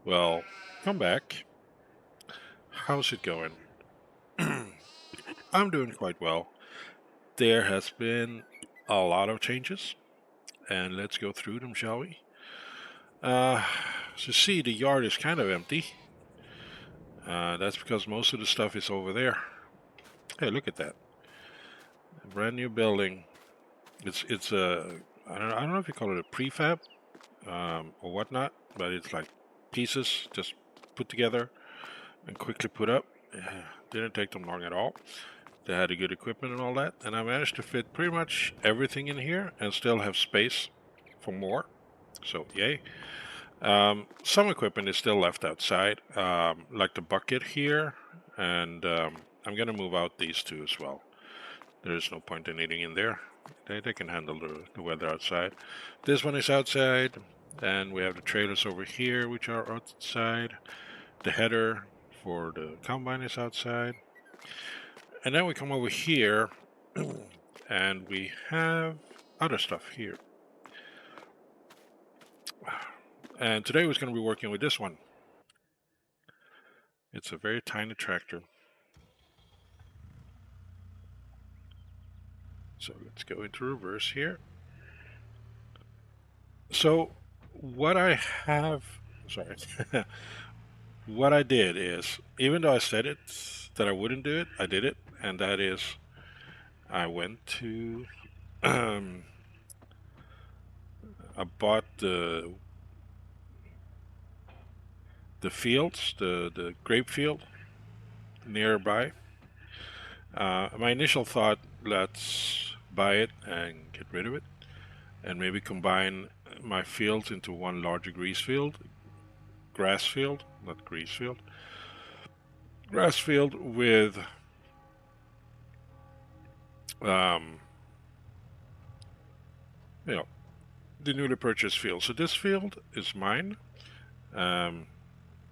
Well, come back. How's it going? I'm doing quite well. There has been a lot of changes, and let's go through them, shall we? Uh, see, the yard is kind of empty. That's because most of the stuff is over there. Hey, look at that. A brand new building. It's a I don't know if you call it a prefab or whatnot, but it's like pieces just put together and quickly put up. Didn't take them long at all. They had a good equipment and all that, and I managed to fit pretty much everything in here and still have space for more. So yay. Some equipment is still left outside, like the bucket here, and I'm gonna move out these two as well. There is no point in eating in there. They can handle the weather outside. This one is outside, and we have the trailers over here, which are outside. The header for the combine is outside. And then we come over here and we have other stuff here. And today we're going to be working with this one. It's a very tiny tractor. So let's go into reverse here. So what I have, sorry, what I did is, even though I said it that I wouldn't do it, I did it. And that is, I went to, I bought the fields, the grape field nearby. My initial thought, let's buy it and get rid of it, and maybe combine my fields into one larger grass field, not grease field, grass field with um, you know, the newly purchased field. So this field is mine. Um,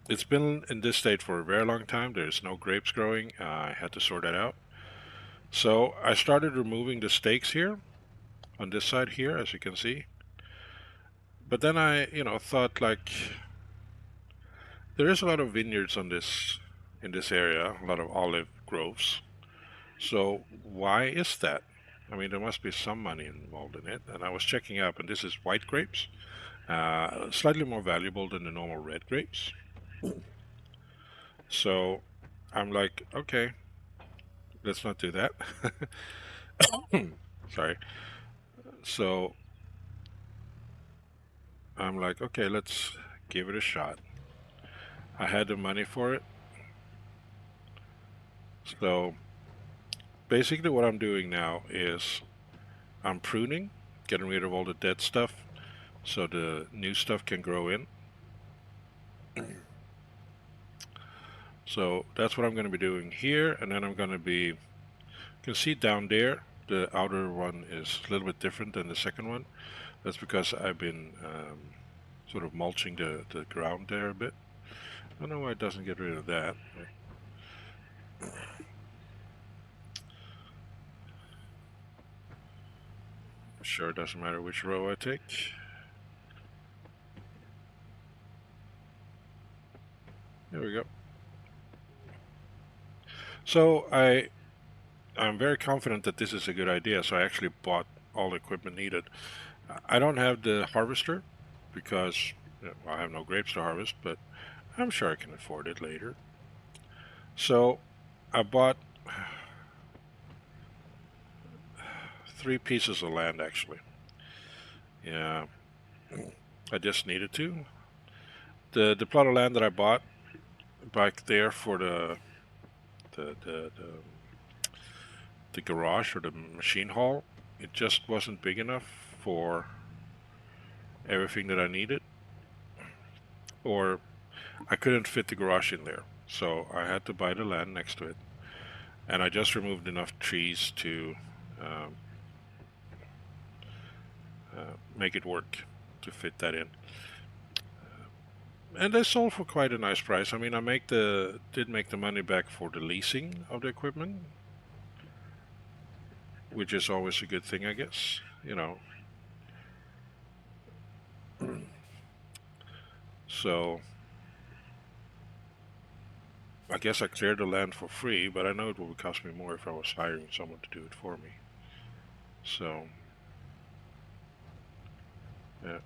it's been in this state for a very long time. There's no grapes growing. I had to sort that out. So I started removing the stakes here on this side here, as you can see. But then I, thought like there is a lot of vineyards on this in this area, a lot of olive groves. So why is that? I mean, there must be some money involved in it. And I was checking up, and this is white grapes, slightly more valuable than the normal red grapes. So I'm like, okay, let's not do that. Sorry. So I'm like, okay, let's give it a shot. I had the money for it. So basically, what I'm doing now is I'm pruning, getting rid of all the dead stuff so the new stuff can grow in. So that's what I'm going to be doing here, and then I'm going to be, you can see down there, the outer one is a little bit different than the second one. That's because I've been sort of mulching the ground there a bit. I don't know why it doesn't get rid of that. Sure, it doesn't matter which row I take. There we go. So I'm very confident that this is a good idea, so I actually bought all the equipment needed. I don't have the harvester because I have no grapes to harvest, but I'm sure I can afford it later. So I bought 3 pieces of land actually. Yeah, I just needed to. The plot of land that I bought back there for the the, the, the garage or the machine hall, it just wasn't big enough for everything that I needed, or I couldn't fit the garage in there. So I had to buy the land next to it, and I just removed enough trees to um, make it work to fit that in. And they sold for quite a nice price. I mean, did make the money back for the leasing of the equipment, which is always a good thing, I guess. So I guess I cleared the land for free, but I know it would cost me more if I was hiring someone to do it for me. So, yeah,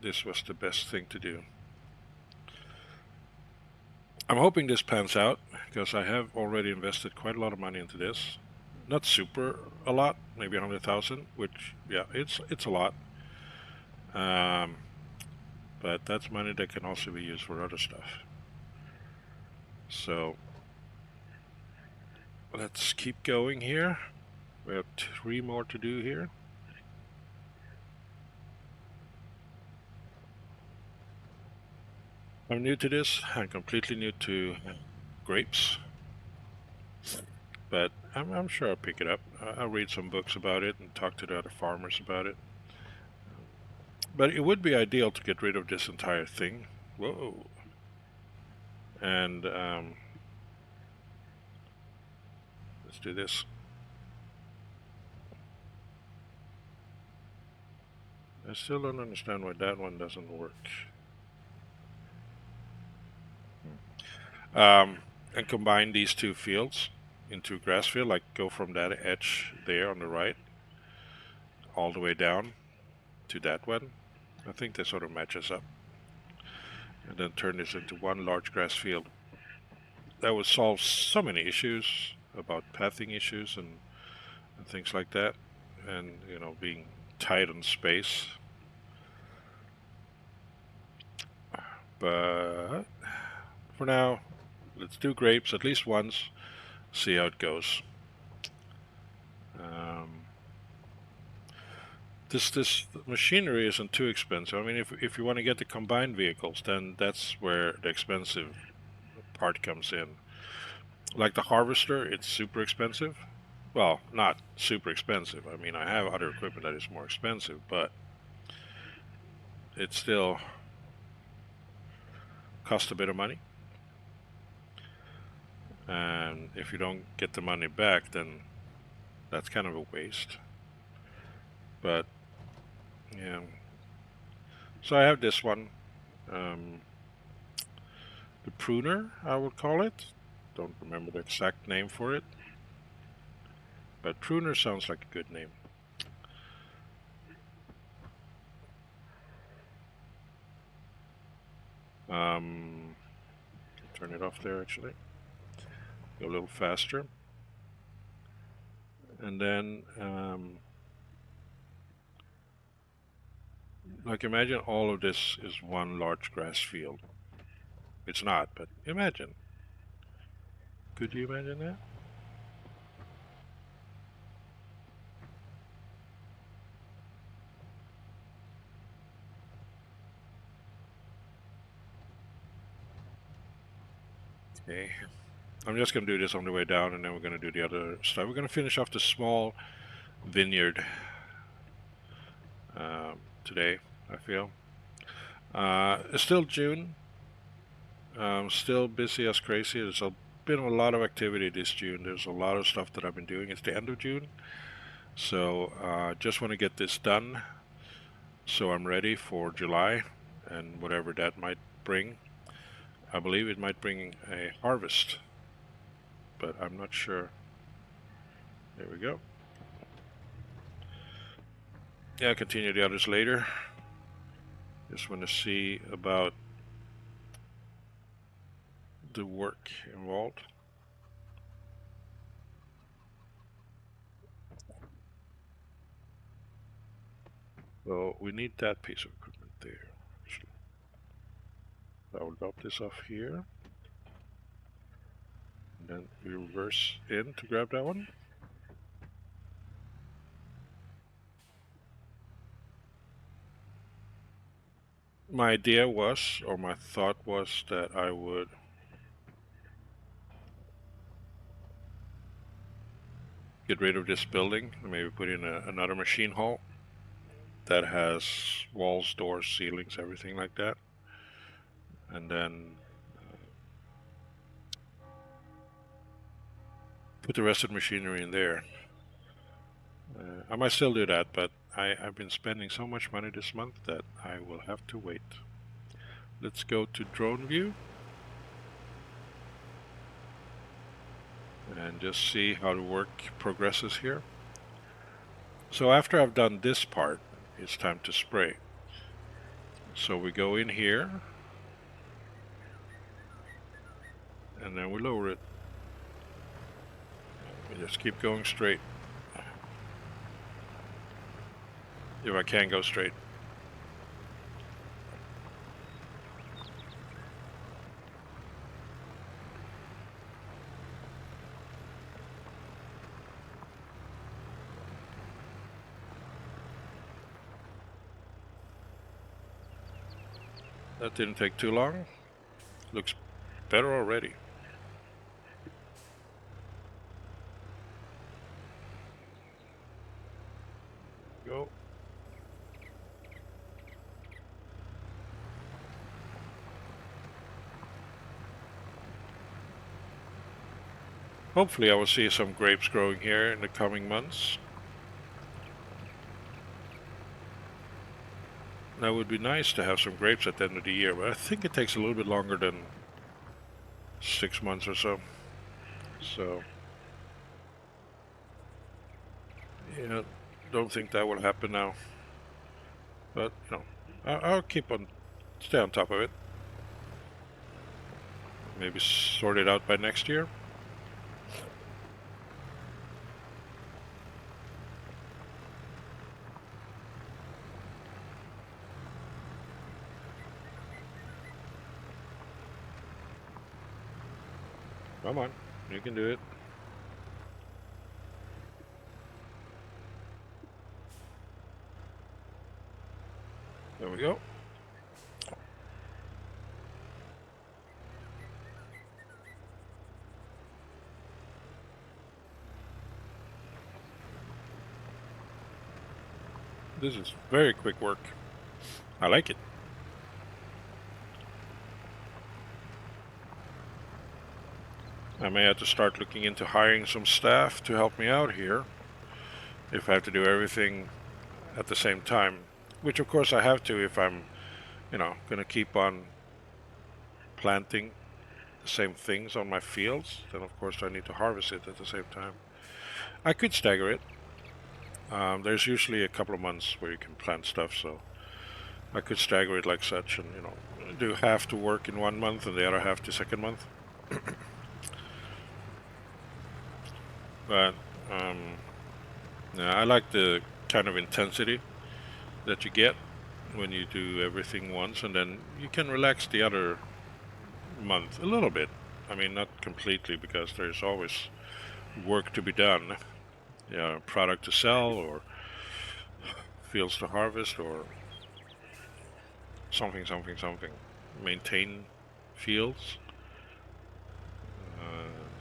this was the best thing to do. I'm hoping this pans out because I have already invested quite a lot of money into this. Not super a lot, maybe 100,000, which yeah, it's a lot. Um, but that's money that can also be used for other stuff. So let's keep going here. We have 3 more to do here. I'm new to this. I'm completely new to grapes, but I'm sure I'll pick it up. I'll read some books about it and talk to the other farmers about it. But it would be ideal to get rid of this entire thing. Whoa. And let's do this. I still don't understand why that one doesn't work. And combine these 2 fields into grass field, like go from that edge there on the right all the way down to that one. I think that sort of matches up. And then turn this into one large grass field. That would solve so many issues about pathing issues and things like that. And, being tight on space. But for now, let's do grapes at least once, see how it goes. This machinery isn't too expensive. I mean, if you want to get the combined vehicles, then that's where the expensive part comes in. Like the harvester, it's super expensive. Well, not super expensive. I mean, I have other equipment that is more expensive, but it still costs a bit of money. And if you don't get the money back, then that's kind of a waste. But yeah, so I have this one, the pruner, I would call it. Don't remember the exact name for it, but pruner sounds like a good name. Turn it off there actually. Go a little faster. And then, like imagine all of this is one large grass field. It's not, but imagine. Could you imagine that? Okay. I'm just going to do this on the way down, and then we're going to do the other stuff. We're going to finish off the small vineyard today, I feel. It's still June. Still busy as crazy. There's been a lot of activity this June. There's a lot of stuff that I've been doing. It's the end of June. So just want to get this done so I'm ready for July and whatever that might bring. I believe it might bring a harvest, but I'm not sure. There we go. Yeah, I'll continue the others later. Just want to see about the work involved. So we need that piece of equipment there. I will drop this off here. And then we reverse in to grab that one. My idea was, or my thought was, that I would get rid of this building and maybe put in another machine hall that has walls, doors, ceilings, everything like that. And then put the rest of the machinery in there. I might still do that, but I've been spending so much money this month that I will have to wait. Let's go to drone view. and just see how the work progresses here. So after I've done this part, it's time to spray. So we go in here, and then we lower it. We just keep going straight. If I can go straight. That didn't take too long. Looks better already. Go. Hopefully I will see some grapes growing here in the coming months. That would be nice to have some grapes at the end of the year, but I think it takes a little bit longer than 6 months or so. So, yeah, don't think that will happen now. But, you know, I'll stay on top of it. Maybe sort it out by next year. Come on, you can do it. There we go. This is very quick work. I like it. I may have to start looking into hiring some staff to help me out here if I have to do everything at the same time, which of course I have to if I'm, gonna keep on planting the same things on my fields. Then of course I need to harvest it at the same time. I could stagger it. There's usually a couple of months where you can plant stuff, so I could stagger it like such, and do half the work in one month and the other half the second month. But yeah, I like the kind of intensity that you get when you do everything once, and then you can relax the other month a little bit. I mean, not completely, because there's always work to be done. Yeah, product to sell, or fields to harvest, or something. Maintain fields,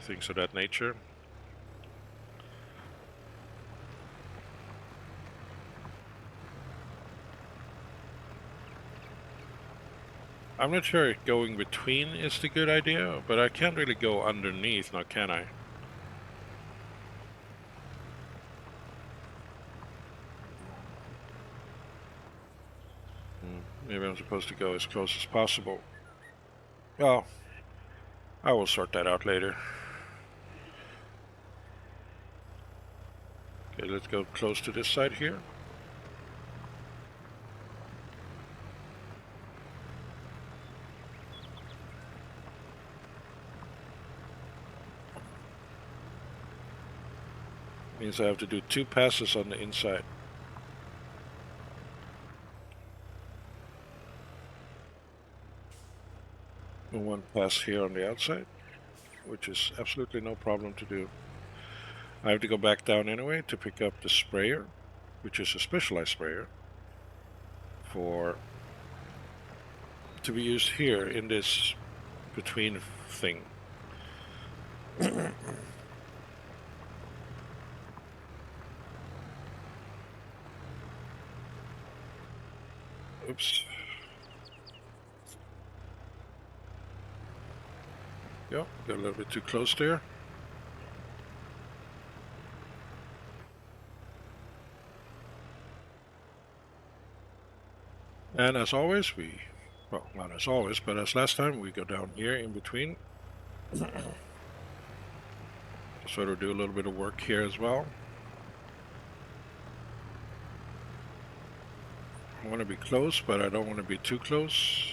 things of that nature. I'm not sure if going between is the good idea, but I can't really go underneath now, can I? Maybe I'm supposed to go as close as possible. Well, I will sort that out later. Okay, let's go close to this side here. Means I have to do 2 passes on the inside. And 1 pass here on the outside, which is absolutely no problem to do. I have to go back down anyway to pick up the sprayer, which is a specialized sprayer to be used here in this between thing. Oops. Yeah, got a little bit too close there. And as always, well, not as always, but as last time, we go down here in between. Just sort of do a little bit of work here as well. I want to be close, but I don't want to be too close.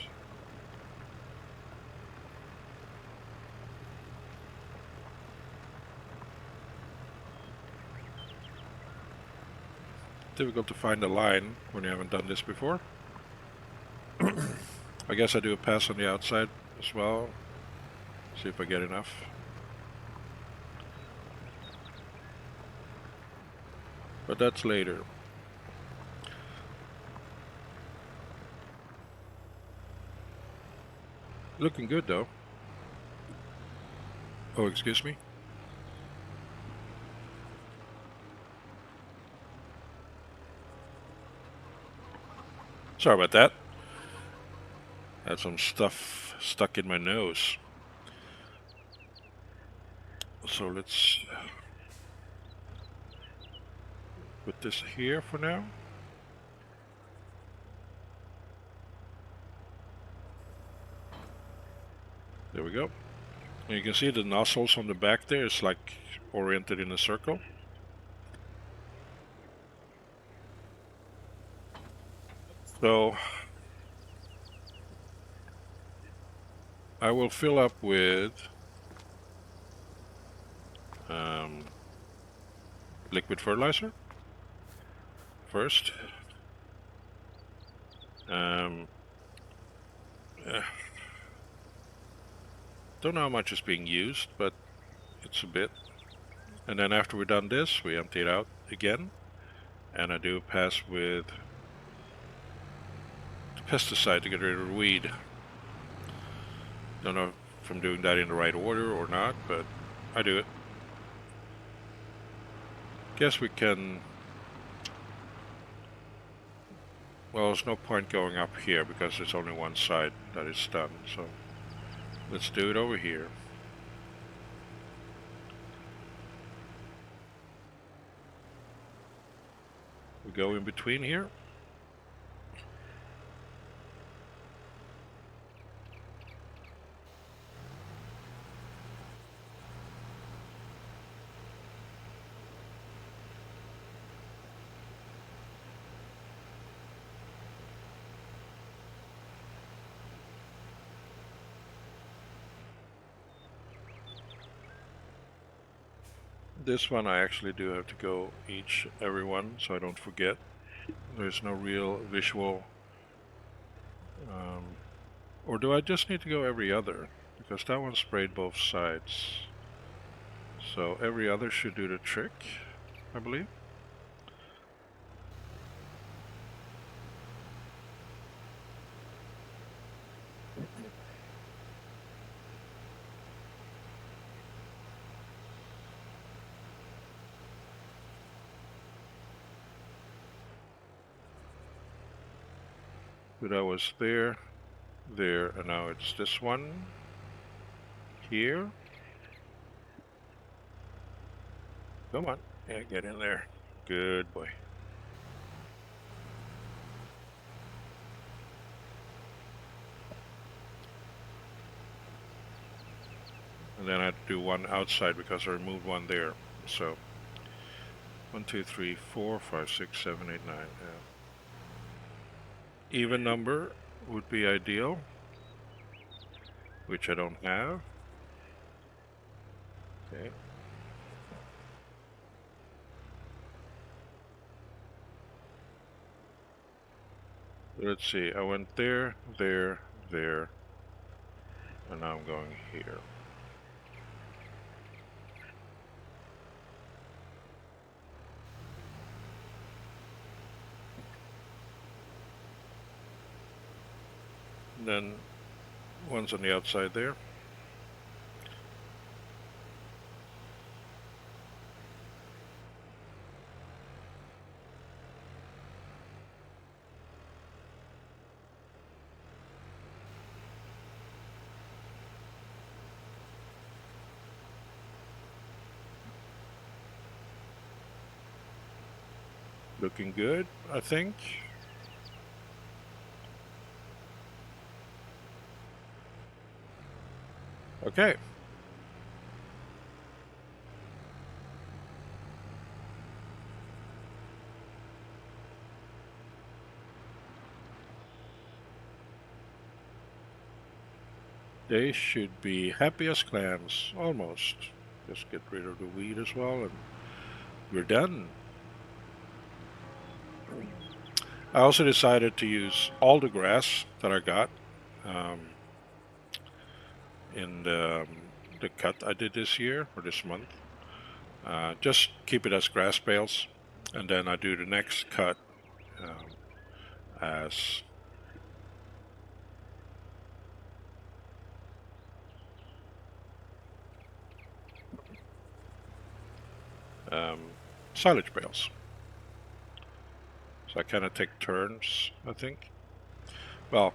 Difficult to find a line when you haven't done this before. I guess I do a pass on the outside as well. See if I get enough. But that's later. Looking good though. Oh, excuse me. Sorry about that. Had some stuff stuck in my nose. So let's put this here for now. There we go. And you can see the nozzles on the back there is like oriented in a circle. So I will fill up with liquid fertilizer first. Don't know how much is being used, but it's a bit. And then after we're done this, we empty it out again. And I do a pass with the pesticide to get rid of the weed. Don't know if I'm doing that in the right order or not, but I do it. Guess we can... Well, there's no point going up here because there's only one side that is done, so let's do it over here. We go in between here. This one I actually do have to go every one, so I don't forget. There's no real visual. Or do I just need to go every other? Because that one sprayed both sides. So every other should do the trick, I believe. But I was there, and now it's this one here. Come on, yeah, get in there. Good boy. And then I do one outside because I removed one there. So 1, 2, 3, 4, 5, 6, 7, 8, 9. Yeah. Even number would be ideal, which I don't have. Okay. Let's see, I went there, there, there, and now I'm going here. And then one's on the outside there. Looking good, I think. Okay. They should be happy as clams, almost. Just get rid of the weed as well, and we're done. I also decided to use all the grass that I got um, in the cut I did this year or this month. Just keep it as grass bales, and then I do the next cut um, as um, silage bales. So I kind of take turns, I think. Well,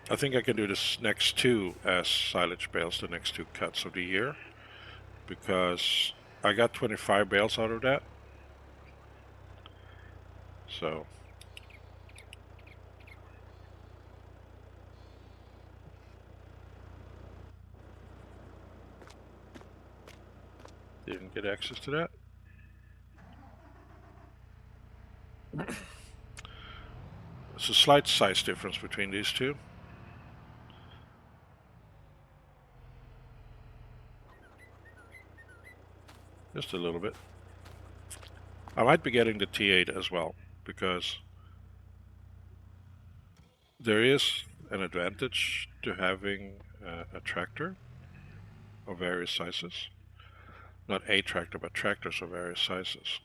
I think I can do this next two as silage bales, the next two cuts of the year, because I got 25 bales out of that. So didn't get access to that. It's a slight size difference between these two. Just a little bit. I might be getting the T8 as well, because there is an advantage to having a tractor of various sizes. Not a tractor, but tractors of various sizes.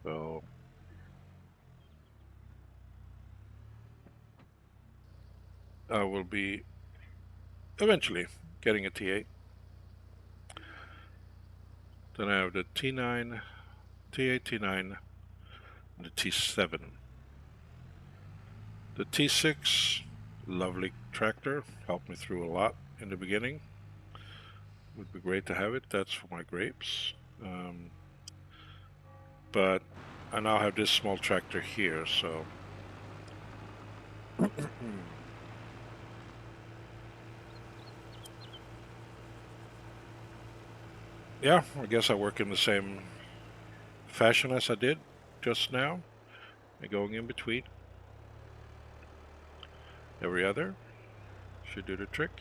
So I will be eventually getting a T8. Then I have the T9, T8, T9, and the T7. The T6, lovely tractor, helped me through a lot in the beginning. Would be great to have it. That's for my grapes. But I now have this small tractor here, so yeah, I guess I work in the same fashion as I did just now, and going in between. Every other should do the trick.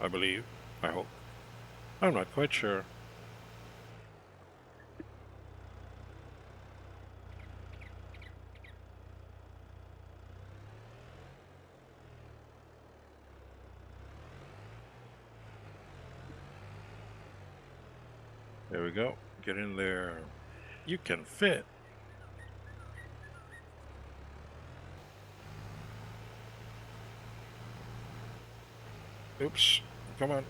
I believe. I hope. I'm not quite sure. There we go. Get in there. You can fit. Oops. Come on.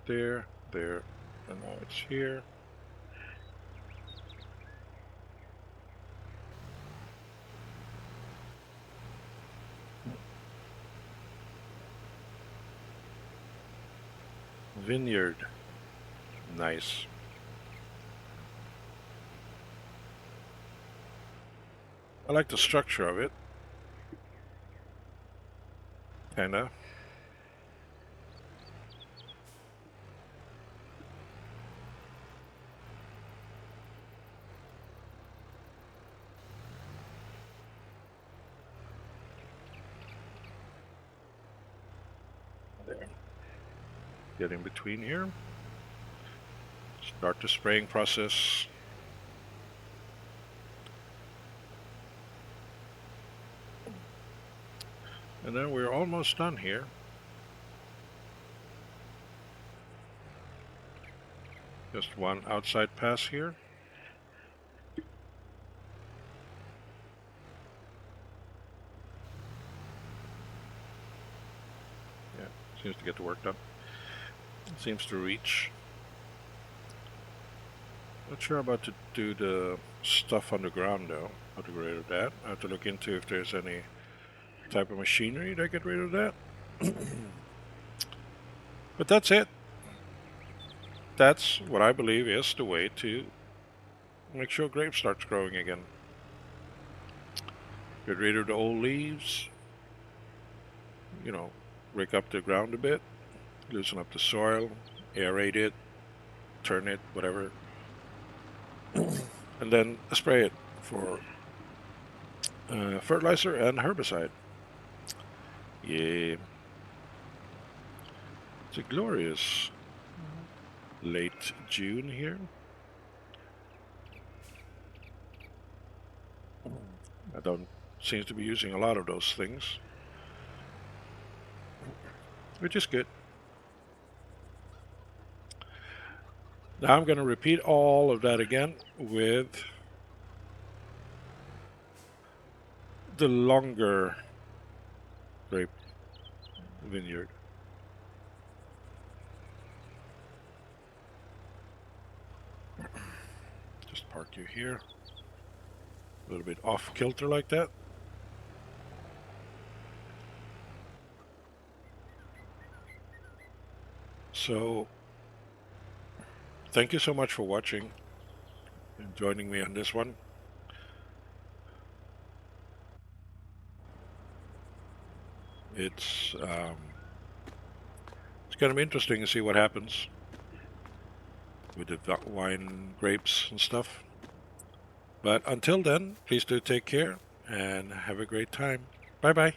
There, there, and now it's here. Vineyard. Nice. I like the structure of it. Kinda. There. Get in between here. Start the spraying process. And then we're almost done here. Just one outside pass here. seems to get the work done. Seems to reach. Not sure about to do the stuff underground though. How to get rid of that. I have to look into if there's any type of machinery that get rid of that. But that's it. That's what I believe is the way to make sure grape starts growing again. Get rid of the old leaves. You know, rake up the ground a bit, loosen up the soil, aerate it, turn it, whatever, and then spray it for fertilizer and herbicide. Yeah. It's a glorious late June here. I don't seem to be using a lot of those things, which is good. Now I'm going to repeat all of that again with the longer grape vineyard. Just park you here. A little bit off kilter like that. So, thank you so much for watching and joining me on this one. It's going to be interesting to see what happens with the wine grapes and stuff. But until then, please do take care and have a great time. Bye-bye.